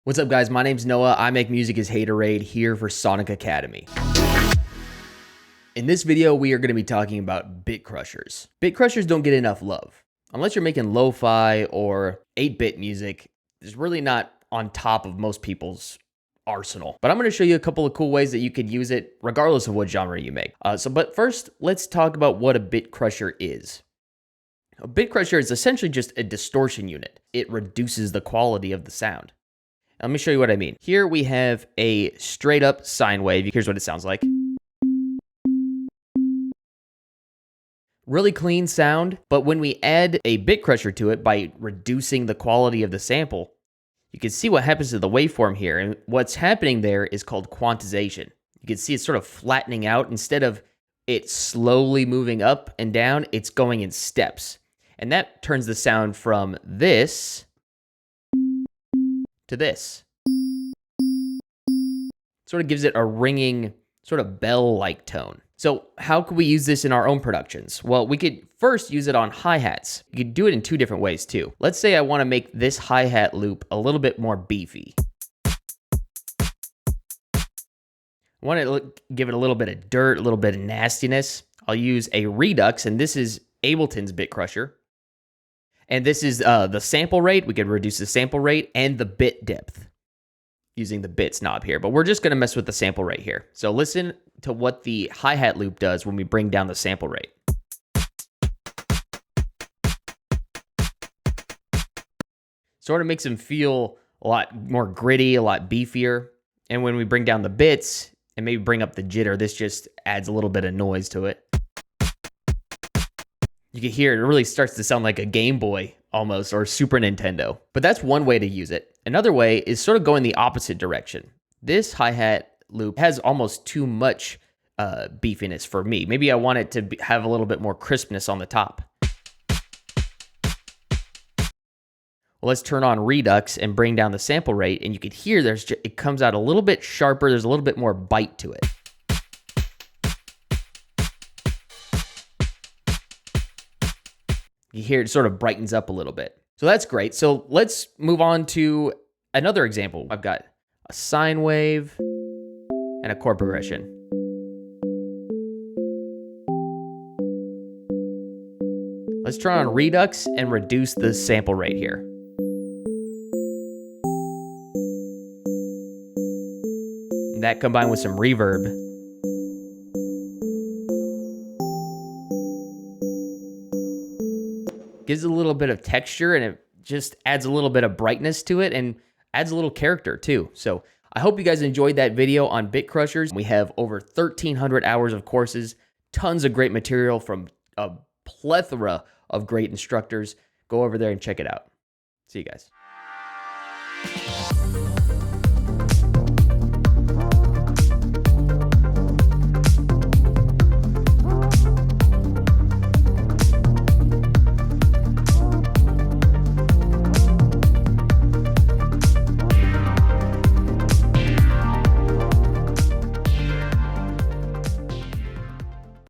What's up, guys? My name's Noah. I make music as Haterade here for Sonic Academy. In this video, we are going to be talking about bitcrushers. Bitcrushers don't get enough love. Unless you're making lo-fi or 8-bit music, it's really not on top of most people's arsenal. But I'm going to show you a couple of cool ways that you could use it regardless of what genre you make. But first, let's talk about what a bitcrusher is. A bitcrusher is essentially just a distortion unit. It reduces the quality of the sound. Let me show you what I mean. Here we have a straight up sine wave. Here's what it sounds like. Really clean sound, but when we add a bitcrusher to it by reducing the quality of the sample, you can see what happens to the waveform here. And what's happening there is called quantization. You can see it's sort of flattening out. Instead of it slowly moving up and down, it's going in steps. And that turns the sound from this to this. Sort of gives it a ringing, sort of bell-like tone. So how could we use this in our own productions? Well, we could first use it on hi-hats. You could do it in two different ways too. Let's say I want to make this hi-hat loop a little bit more beefy. I want to give it a little bit of dirt, a little bit of nastiness. I'll use a Redux, and this is Ableton's bitcrusher. And this is the sample rate. We could reduce the sample rate and the bit depth using the bits knob here. But we're just going to mess with the sample rate here. So listen to what the hi-hat loop does when we bring down the sample rate. Sort of makes them feel a lot more gritty, a lot beefier. And when we bring down the bits and maybe bring up the jitter, this just adds a little bit of noise to it. You can hear it really starts to sound like a Game Boy almost, or Super Nintendo. But that's one way to use it. Another way is sort of going the opposite direction. This hi-hat loop has almost too much beefiness for me. Maybe I want it to have a little bit more crispness on the top. Well, let's turn on Redux and bring down the sample rate, and you can hear it comes out a little bit sharper. There's a little bit more bite to it. You hear it sort of brightens up a little bit. So that's great. So let's move on to another example. I've got a sine wave and a chord progression. Let's turn on Redux and reduce the sample rate here. And that combined with some reverb gives it a little bit of texture, and it just adds a little bit of brightness to it and adds a little character too. So I hope you guys enjoyed that video on bitcrushers. We have over 1,300 hours of courses, tons of great material from a plethora of great instructors. Go over there and check it out. See you guys.